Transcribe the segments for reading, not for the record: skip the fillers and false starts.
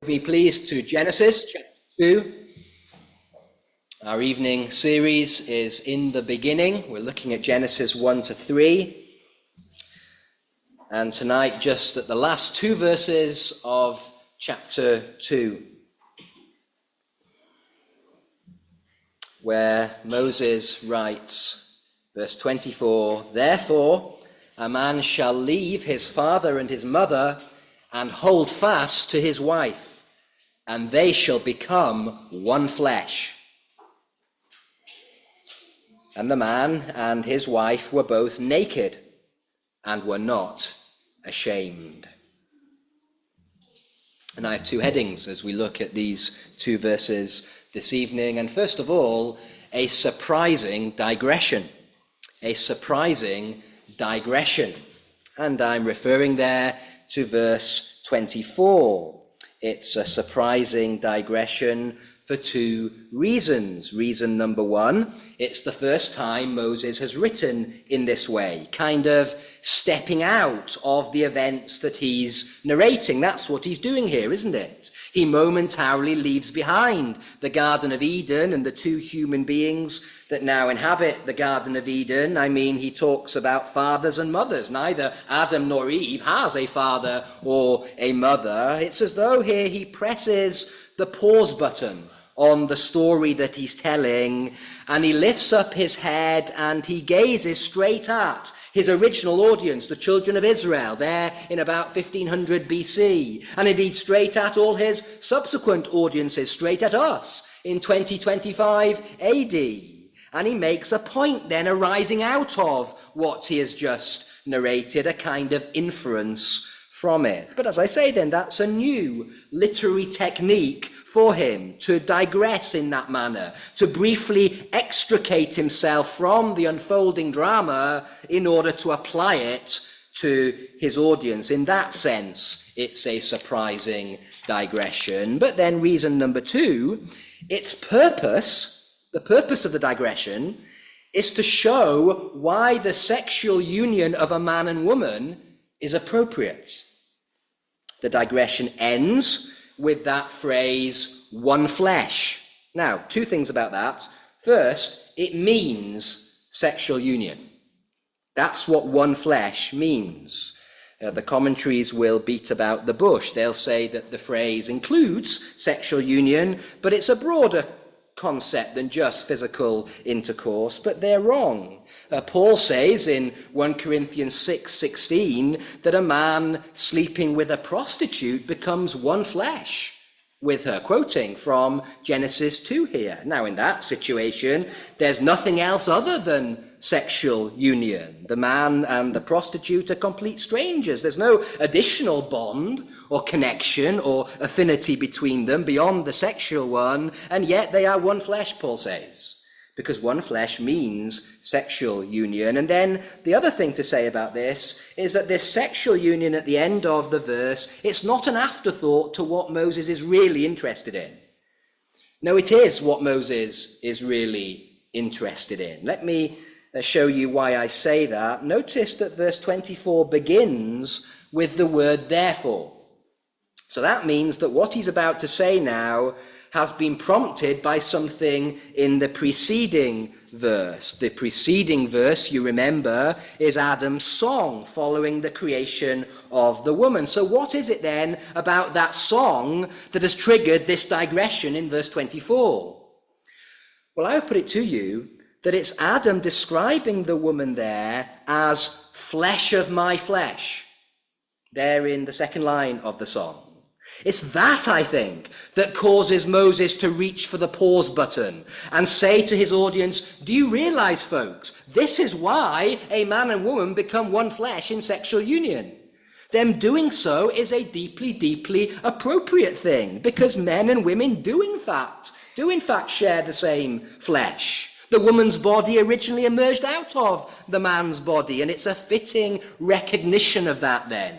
Be pleased to Genesis chapter 2. Our evening series is In the Beginning. We're looking at Genesis 1 to 3. And tonight, just at the last two verses of chapter 2, where Moses writes, verse 24, "Therefore a man shall leave his father and his mother and hold fast to his wife, and they shall become one flesh. And the man and his wife were both naked and were not ashamed." And I have two headings as we look at these two verses this evening. And first of all, a surprising digression. A surprising digression. And I'm referring there to verse 24. It's a surprising digression for two reasons. Reason number one, it's the first time Moses has written in this way, kind of stepping out of the events that he's narrating. That's what he's doing here, isn't it? He momentarily leaves behind the Garden of Eden and the two human beings that now inhabit the Garden of Eden. I mean, he talks about fathers and mothers. Neither Adam nor Eve has a father or a mother. It's as though here he presses the pause button on the story that he's telling, and he lifts up his head and he gazes straight at his original audience, the children of Israel, there in about 1500 BC, and indeed straight at all his subsequent audiences, straight at us in 2025 AD. And he makes a point then arising out of what he has just narrated, a kind of inference from it. But as I say then, that's a new literary technique for him, to digress in that manner, to briefly extricate himself from the unfolding drama in order to apply it to his audience. In that sense, it's a surprising digression. But then reason number two, its purpose, the purpose of the digression, is to show why the sexual union of a man and woman is appropriate. The digression ends with that phrase, one flesh. Now, two things about that. First, it means sexual union. That's what one flesh means. The commentaries will beat about the bush. They'll say that the phrase includes sexual union, but it's a broader concept than just physical intercourse, but they're wrong. Paul says in 1 Corinthians 6:16 that a man sleeping with a prostitute becomes one flesh with her, quoting from Genesis 2 here. Now, in that situation, there's nothing else other than sexual union. The man and the prostitute are complete strangers. There's no additional bond or connection or affinity between them beyond the sexual one, and yet they are one flesh, Paul says, because one flesh means sexual union. And then the other thing to say about this is that this sexual union at the end of the verse, it's not an afterthought to what Moses is really interested in. No, it is what Moses is really interested in. Let me show you why I say that. Notice that verse 24 begins with the word therefore. So that means that what he's about to say now has been prompted by something in the preceding verse. The preceding verse, you remember, is Adam's song following the creation of the woman. So what is it then about that song that has triggered this digression in verse 24? Well, I would put it to you that it's Adam describing the woman there as flesh of my flesh, there in the second line of the song. It's that, I think, that causes Moses to reach for the pause button and say to his audience, do you realize, folks, this is why a man and woman become one flesh in sexual union. Them doing so is a deeply, deeply appropriate thing, because men and women do in fact share the same flesh. The woman's body originally emerged out of the man's body, and it's a fitting recognition of that then,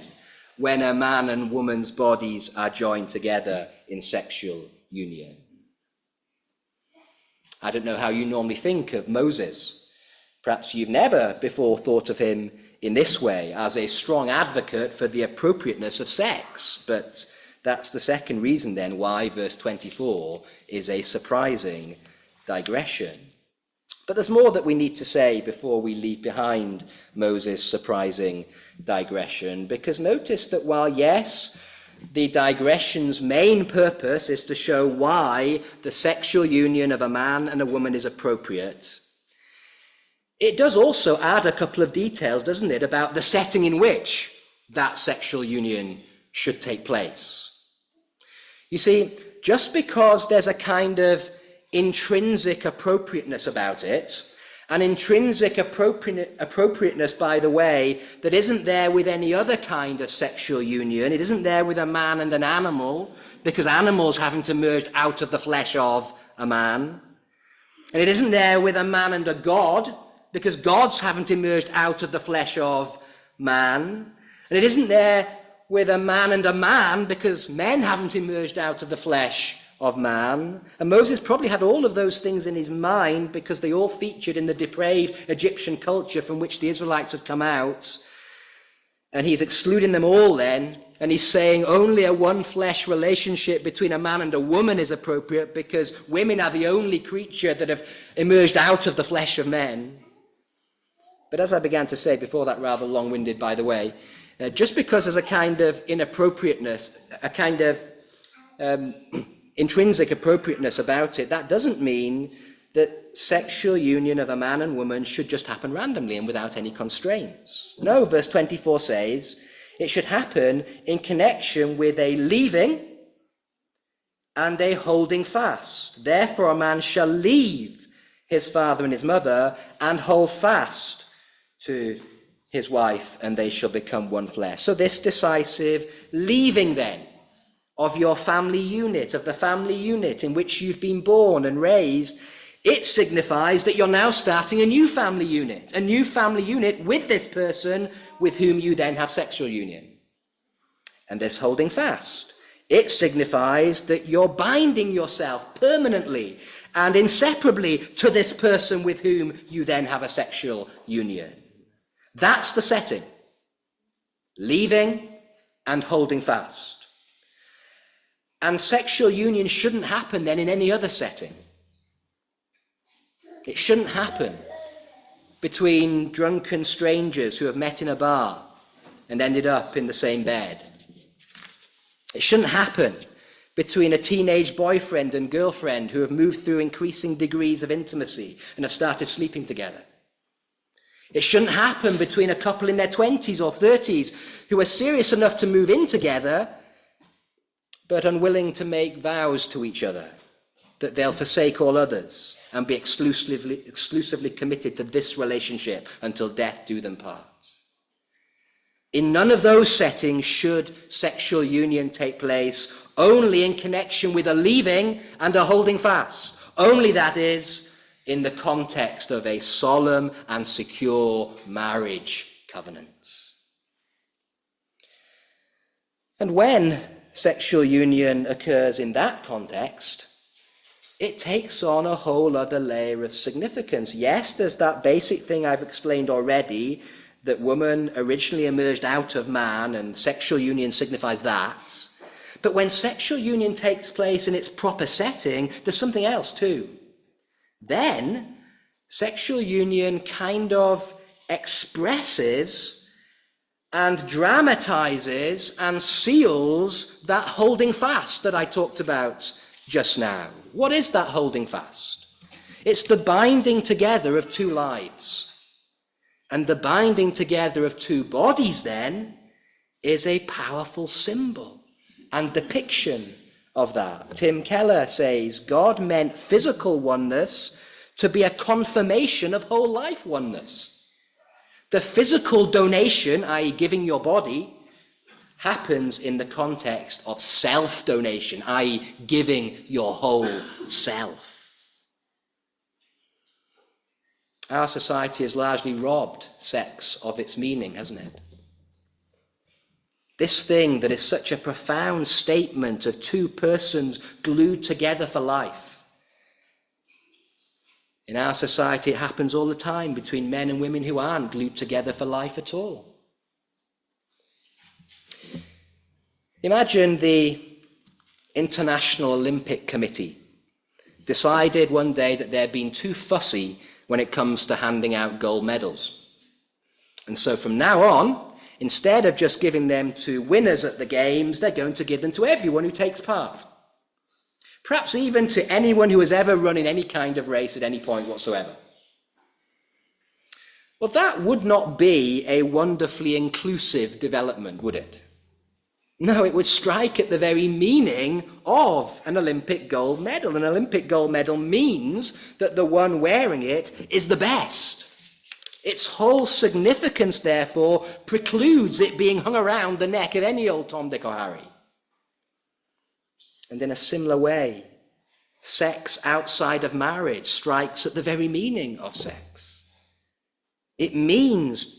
when a man and woman's bodies are joined together in sexual union. I don't know how you normally think of Moses. Perhaps you've never before thought of him in this way, as a strong advocate for the appropriateness of sex, but That's the second reason then why verse 24 is a surprising digression. But there's more that we need to say before we leave behind Moses' surprising digression, because notice that while, yes, the digression's main purpose is to show why the sexual union of a man and a woman is appropriate, it does also add a couple of details, doesn't it, about the setting in which that sexual union should take place. You see, just because there's a kind of intrinsic appropriateness about it, an intrinsic appropriateness, by the way, that isn't there with any other kind of sexual union. It isn't there with a man and an animal, because animals haven't emerged out of the flesh of a man. And it isn't there with a man and a god, because gods haven't emerged out of the flesh of man. And it isn't there with a man and a man, because men haven't emerged out of the flesh of man. And Moses probably had all of those things in his mind because they all featured in the depraved Egyptian culture from which the Israelites had come out. And he's excluding them all then, and he's saying only a one-flesh relationship between a man and a woman is appropriate because women are the only creature that have emerged out of the flesh of men. But as I began to say before that, rather long-winded by the way, just because there's a kind of inappropriateness, a kind of intrinsic appropriateness about it, that doesn't mean that sexual union of a man and woman should just happen randomly and without any constraints. No, verse 24 says it should happen in connection with a leaving and a holding fast. Therefore a man shall leave his father and his mother and hold fast to his wife, and they shall become one flesh. So this decisive leaving then of your family unit, of the family unit in which you've been born and raised, it signifies that you're now starting a new family unit with this person with whom you then have sexual union. And this holding fast, it signifies that you're binding yourself permanently and inseparably to this person with whom you then have a sexual union. That's the setting. Leaving and holding fast. And sexual union shouldn't happen then in any other setting. It shouldn't happen between drunken strangers who have met in a bar and ended up in the same bed. It shouldn't happen between a teenage boyfriend and girlfriend who have moved through increasing degrees of intimacy and have started sleeping together. It shouldn't happen between a couple in their 20s or 30s who are serious enough to move in together but unwilling to make vows to each other that they'll forsake all others and be exclusively committed to this relationship until death do them part. In none of those settings should sexual union take place, only in connection with a leaving and a holding fast. Only, that is, in the context of a solemn and secure marriage covenant. And when sexual union occurs in that context, it takes on a whole other layer of significance. Yes, there's that basic thing I've explained already, that woman originally emerged out of man, and sexual union signifies that. But when sexual union takes place in its proper setting, there's something else too. Then sexual union kind of expresses and dramatizes and seals that holding fast that I talked about just now. What is that holding fast? It's the binding together of two lives. And the binding together of two bodies, then, is a powerful symbol and depiction of that. Tim Keller says God meant physical oneness to be a confirmation of whole life oneness. The physical donation, i.e. giving your body, happens in the context of self-donation, i.e. giving your whole self. Our society has largely robbed sex of its meaning, hasn't it? This thing that is such a profound statement of two persons glued together for life. In our society, it happens all the time between men and women who aren't glued together for life at all. Imagine the International Olympic Committee decided one day that they're being too fussy when it comes to handing out gold medals. And so from now on, instead of just giving them to winners at the games, they're going to give them to everyone who takes part. Perhaps even to anyone who has ever run in any kind of race at any point whatsoever. Well, that would not be a wonderfully inclusive development, would it? No, it would strike at the very meaning of an Olympic gold medal. An Olympic gold medal means that the one wearing it is the best. Its whole significance, therefore, precludes it being hung around the neck of any old Tom, Dick, or Harry. And in a similar way, sex outside of marriage strikes at the very meaning of sex. It means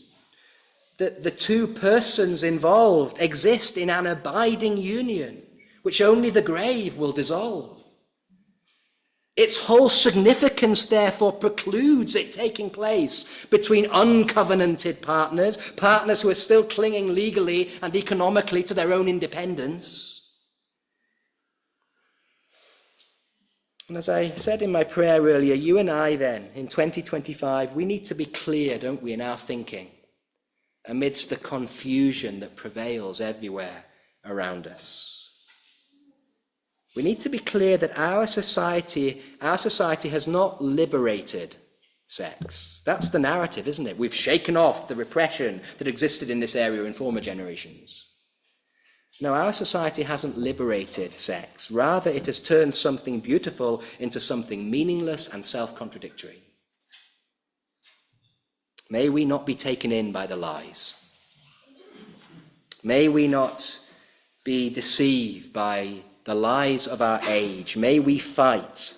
that the two persons involved exist in an abiding union, which only the grave will dissolve. Its whole significance, therefore, precludes it taking place between uncovenanted partners, partners who are still clinging legally and economically to their own independence. And as I said in my prayer earlier, you and I then, in 2025, we need to be clear, don't we, in our thinking, amidst the confusion that prevails everywhere around us. We need to be clear that our society has not liberated sex. That's the narrative, isn't it? We've shaken off the repression that existed in this area in former generations. No, our society hasn't liberated sex. Rather, it has turned something beautiful into something meaningless and self-contradictory. May we not be taken in by the lies. May we not be deceived by the lies of our age. May we fight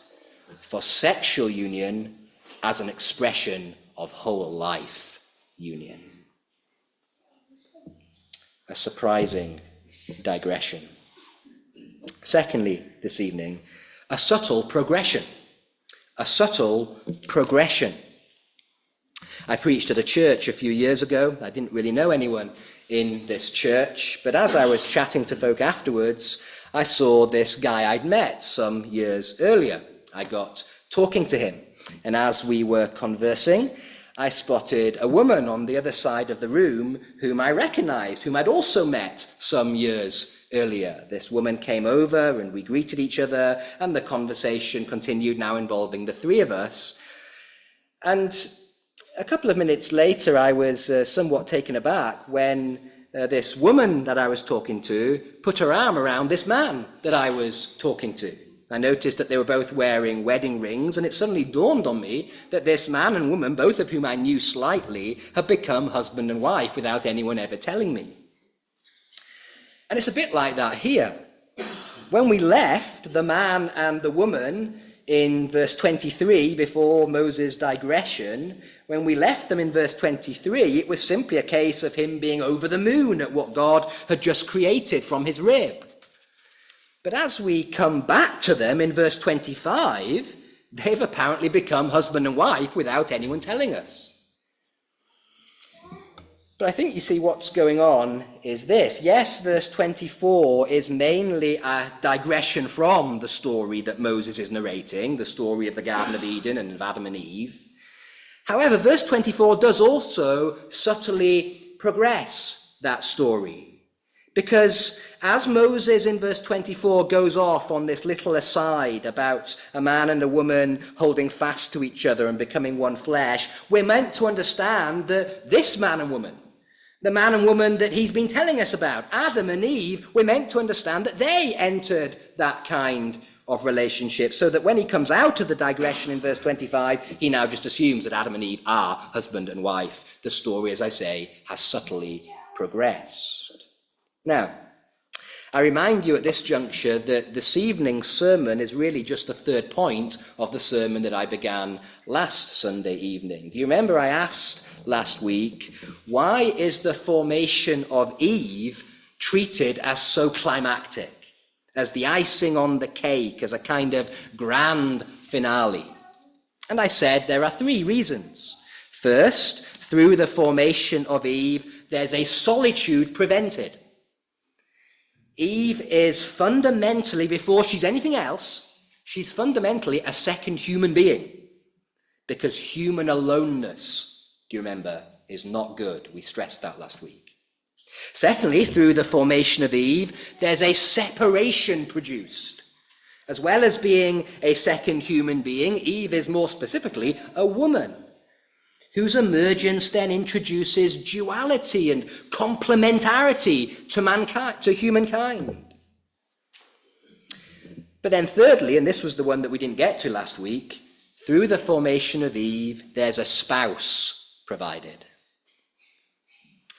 for sexual union as an expression of whole life union. A surprising digression. Secondly, this evening, a subtle progression. A subtle progression. I preached at a church a few years ago. I didn't really know anyone in this church, but as I was chatting to folk afterwards, I saw this guy I'd met some years earlier. I got talking to him, and as we were conversing, I spotted a woman on the other side of the room whom I recognized, whom I'd also met some years earlier. This woman came over and we greeted each other, and the conversation continued, now involving the three of us. And a couple of minutes later, I was somewhat taken aback when this woman that I was talking to put her arm around this man that I was talking to. I noticed that they were both wearing wedding rings, and it suddenly dawned on me that this man and woman, both of whom I knew slightly, had become husband and wife without anyone ever telling me. And it's a bit like that here. When we left the man and the woman in verse 23, before Moses' digression, when we left them in verse 23, it was simply a case of him being over the moon at what God had just created from his rib. But as we come back to them in verse 25, they've apparently become husband and wife without anyone telling us. But I think you see what's going on is this. Yes, verse 24 is mainly a digression from the story that Moses is narrating, the story of the Garden of Eden and of Adam and Eve. However, verse 24 does also subtly progress that story. Because as Moses in verse 24 goes off on this little aside about a man and a woman holding fast to each other and becoming one flesh, we're meant to understand that this man and woman, the man and woman that he's been telling us about, Adam and Eve, we're meant to understand that they entered that kind of relationship, so that when he comes out of the digression in verse 25, he now just assumes that Adam and Eve are husband and wife. The story, as I say, has subtly progressed. Now, I remind you at this juncture that this evening's sermon is really just the third point of the sermon that I began last Sunday evening. Do you remember I asked last week, why is the formation of Eve treated as so climactic, as the icing on the cake, as a kind of grand finale? And I said there are three reasons. First, through the formation of Eve, there's a solitude prevented. Eve is fundamentally, before she's anything else, she's fundamentally a second human being, because human aloneness, do you remember, is not good. We stressed that last week. Secondly, through the formation of Eve, there's a separation produced. As well as being a second human being, Eve is more specifically a woman, whose emergence then introduces duality and complementarity to mankind, to humankind. But then thirdly, and this was the one that we didn't get to last week, through the formation of Eve, there's a spouse provided.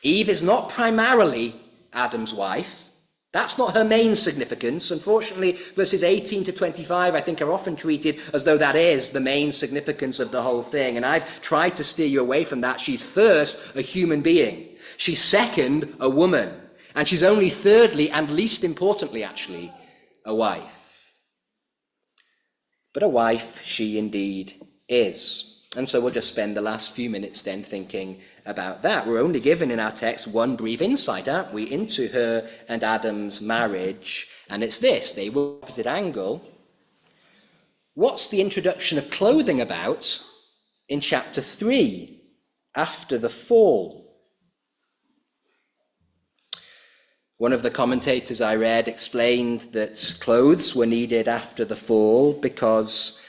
Eve is not primarily Adam's wife. That's not her main significance. Unfortunately, verses 18 to 25, I think, are often treated as though that is the main significance of the whole thing. And I've tried to steer you away from that. She's first a human being. She's second a woman. And she's only thirdly, and least importantly, actually, a wife. But a wife she indeed is. And so we'll just spend the last few minutes then thinking about that. We're only given in our text one brief insight, aren't we, into her and Adam's marriage. And it's this: they were opposite angle. What's the introduction of clothing about in chapter 3, after the fall? One of the commentators I read explained that clothes were needed after the fall because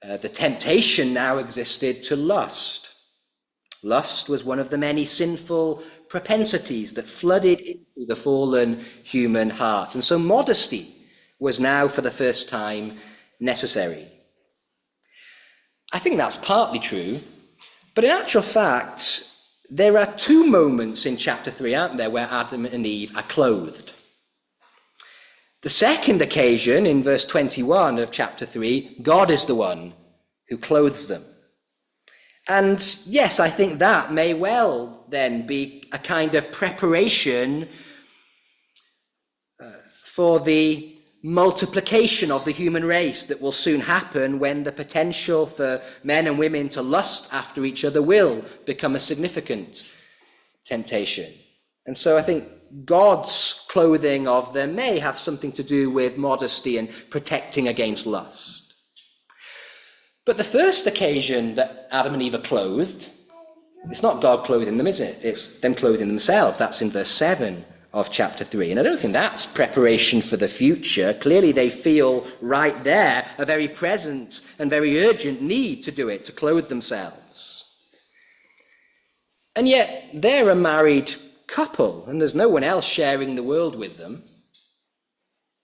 the temptation now existed to lust. Lust was one of the many sinful propensities that flooded into the fallen human heart. And so modesty was now, for the first time, necessary. I think that's partly true, but in actual fact, there are two moments in chapter 3, aren't there, where Adam and Eve are clothed. The second occasion, in verse 21 of chapter 3, God is the one who clothes them. And yes, I think that may well then be a kind of preparation for the multiplication of the human race that will soon happen when the potential for men and women to lust after each other will become a significant temptation. And so I think God's clothing of them may have something to do with modesty and protecting against lust. But the first occasion that Adam and Eve are clothed, it's not God clothing them, is it? It's them clothing themselves. That's in verse 7 of chapter 3. And I don't think that's preparation for the future. Clearly they feel right there a very present and very urgent need to do it, to clothe themselves. And yet they're a married couple, and there's no one else sharing the world with them.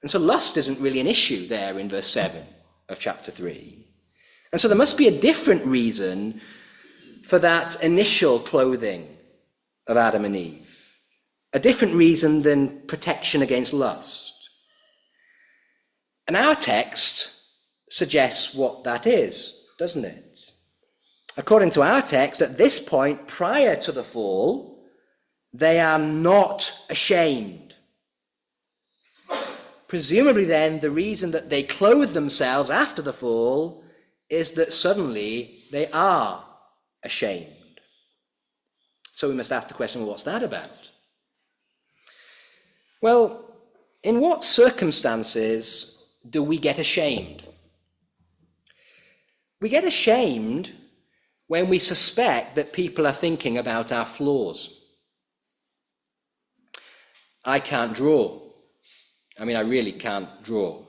And so lust isn't really an issue there in verse 7 of chapter 3. And so there must be a different reason for that initial clothing of Adam and Eve. A different reason than protection against lust. And our text suggests what that is, doesn't it? According to our text, at this point, prior to the fall, they are not ashamed. Presumably then, the reason that they clothe themselves after the fall is that suddenly they are ashamed. So we must ask the question, well, what's that about? Well, in what circumstances do we get ashamed? We get ashamed when we suspect that people are thinking about our flaws. I can't draw. I really can't draw.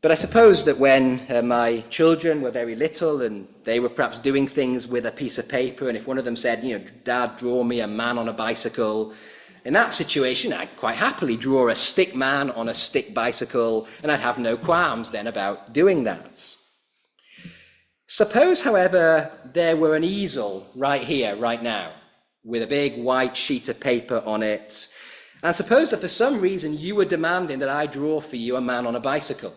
But I suppose that when my children were very little and they were perhaps doing things with a piece of paper, and if one of them said, Dad, draw me a man on a bicycle, in that situation, I'd quite happily draw a stick man on a stick bicycle, and I'd have no qualms then about doing that. Suppose, however, there were an easel right here, right now, with a big white sheet of paper on it, and suppose that for some reason you were demanding that I draw for you a man on a bicycle,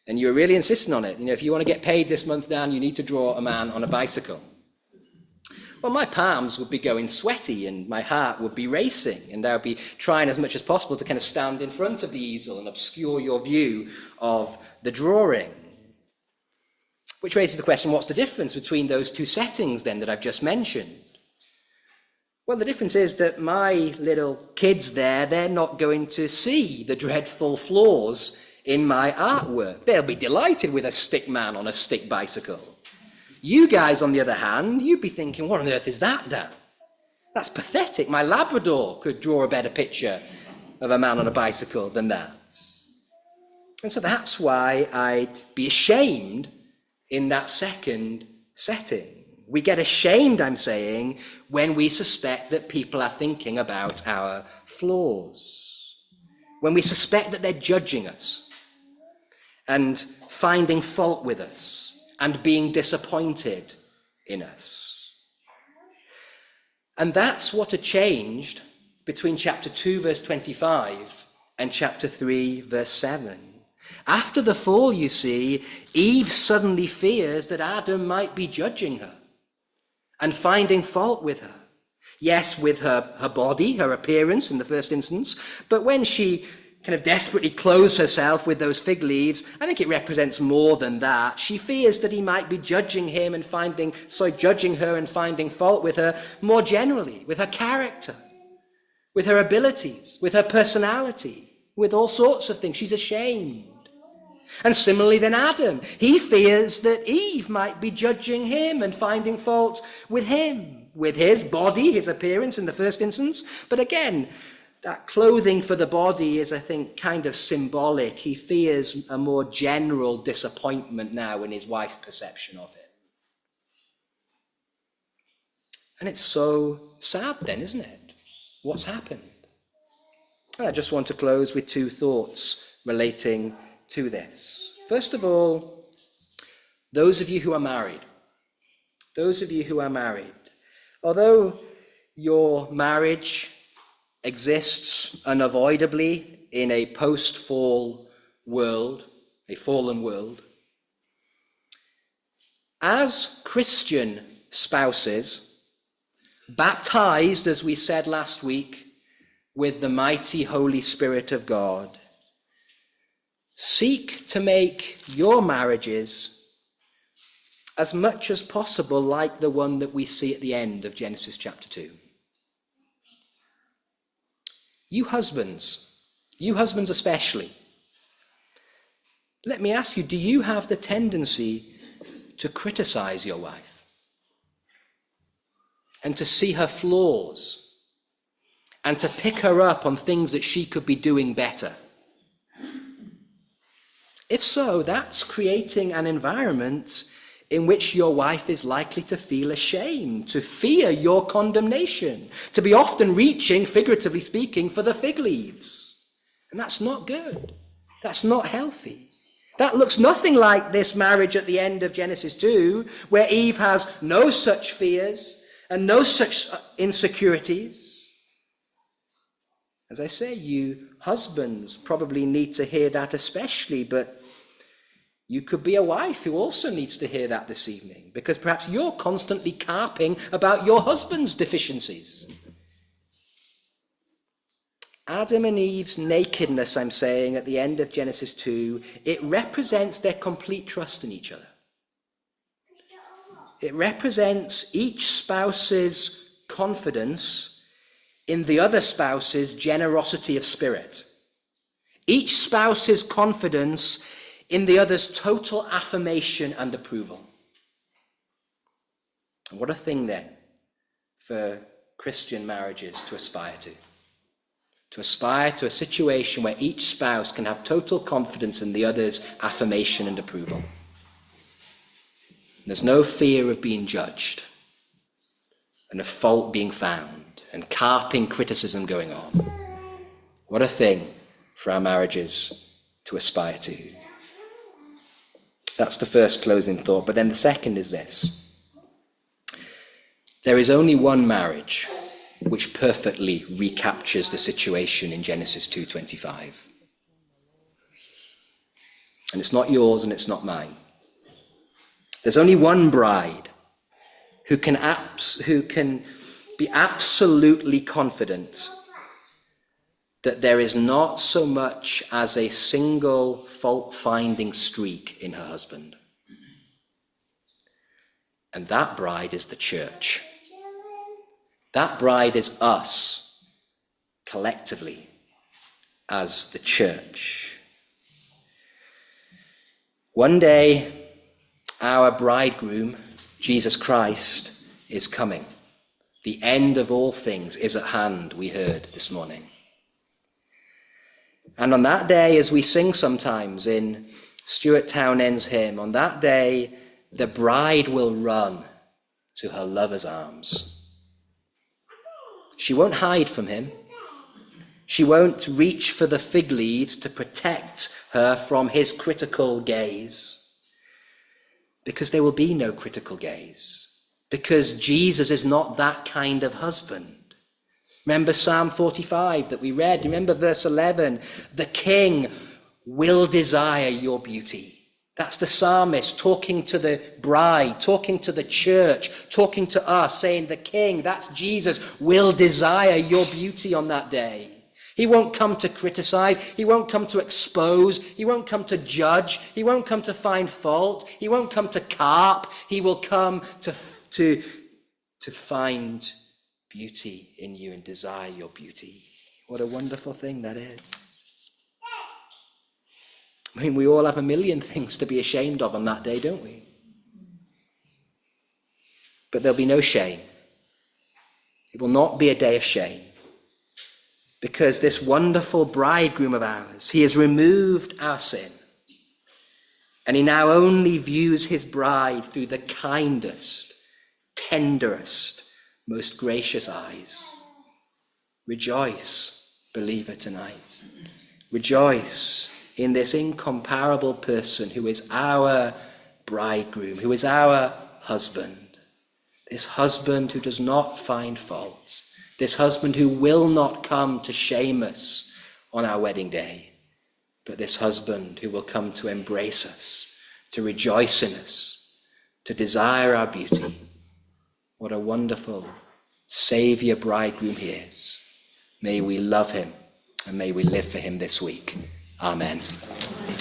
and you were really insisting on it. If you want to get paid this month, Dan, you need to draw a man on a bicycle. Well, my palms would be going sweaty and my heart would be racing, and I would be trying as much as possible to kind of stand in front of the easel and obscure your view of the drawing. Which raises the question, what's the difference between those two settings then that I've just mentioned? Well, the difference is that my little kids there, they're not going to see the dreadful flaws in my artwork. They'll be delighted with a stick man on a stick bicycle. You guys, on the other hand, you'd be thinking, what on earth is that, Dan? That's pathetic. My Labrador could draw a better picture of a man on a bicycle than that. And so that's why I'd be ashamed in that second setting. We get ashamed, I'm saying, when we suspect that people are thinking about our flaws. When we suspect that they're judging us and finding fault with us and being disappointed in us. And that's what had changed between chapter 2, verse 25 and chapter 3, verse 7. After the fall, you see, Eve suddenly fears that Adam might be judging her and finding fault with her. Yes, with her body, her appearance in the first instance, but when she kind of desperately clothes herself with those fig leaves, I think it represents more than that. She fears that he might be judging her and finding fault with her more generally, with her character, with her abilities, with her personality, with all sorts of things. She's ashamed. And similarly then Adam, he fears that Eve might be judging him and finding fault with him, with his body, his appearance in the first instance. But again, that clothing for the body is, I think, kind of symbolic. He fears a more general disappointment now in his wife's perception of him. And it's so sad then, isn't it? What's happened? I just want to close with two thoughts relating to this. First of all, those of you who are married, although your marriage exists unavoidably in a post-fall world, a fallen world, as Christian spouses, baptized, as we said last week, with the mighty Holy Spirit of God, seek to make your marriages as much as possible like the one that we see at the end of Genesis chapter 2. You husbands especially, let me ask you, do you have the tendency to criticize your wife and to see her flaws and to pick her up on things that she could be doing better? If so, that's creating an environment in which your wife is likely to feel ashamed, to fear your condemnation, to be often reaching, figuratively speaking, for the fig leaves. And that's not good. That's not healthy. That looks nothing like this marriage at the end of Genesis 2, where Eve has no such fears and no such insecurities. As I say, you husbands probably need to hear that especially, but you could be a wife who also needs to hear that this evening, because perhaps you're constantly carping about your husband's deficiencies. Adam and Eve's nakedness, I'm saying, at the end of Genesis 2, it represents their complete trust in each other. It represents each spouse's confidence in the other spouse's generosity of spirit. Each spouse's confidence in the other's total affirmation and approval. And what a thing then for Christian marriages to aspire to. To aspire to a situation where each spouse can have total confidence in the other's affirmation and approval. There's no fear of being judged and of fault being found and carping criticism going on. What a thing for our marriages to aspire to. That's the first closing thought. But then the second is this. There is only one marriage which perfectly recaptures the situation in Genesis 2:25. And it's not yours and it's not mine. There's only one bride who can be absolutely confident that there is not so much as a single fault-finding streak in her husband. And that bride is the church. That bride is us, collectively, as the church. One day, our bridegroom, Jesus Christ, is coming. The end of all things is at hand, we heard this morning. And on that day, as we sing sometimes in Stuart Townend's hymn, on that day, the bride will run to her lover's arms. She won't hide from him. She won't reach for the fig leaves to protect her from his critical gaze, because there will be no critical gaze, because Jesus is not that kind of husband. Remember Psalm 45 that we read. Remember verse 11. The king will desire your beauty. That's the psalmist talking to the bride, talking to the church, talking to us, saying the king, that's Jesus, will desire your beauty on that day. He won't come to criticize. He won't come to expose. He won't come to judge. He won't come to find fault. He won't come to carp. He will come to find beauty in you and desire your beauty. What a wonderful thing that is. I mean, we all have a million things to be ashamed of on that day, don't we? But there'll be no shame. It will not be a day of shame. Because this wonderful bridegroom of ours, he has removed our sin. And he now only views his bride through the kindest, tenderest, most gracious eyes. Rejoice, believer, tonight. Rejoice in this incomparable person who is our bridegroom, who is our husband. This husband who does not find fault. This husband who will not come to shame us on our wedding day. But this husband who will come to embrace us, to rejoice in us, to desire our beauty. What a wonderful Saviour bridegroom he is. May we love him and may we live for him this week. Amen.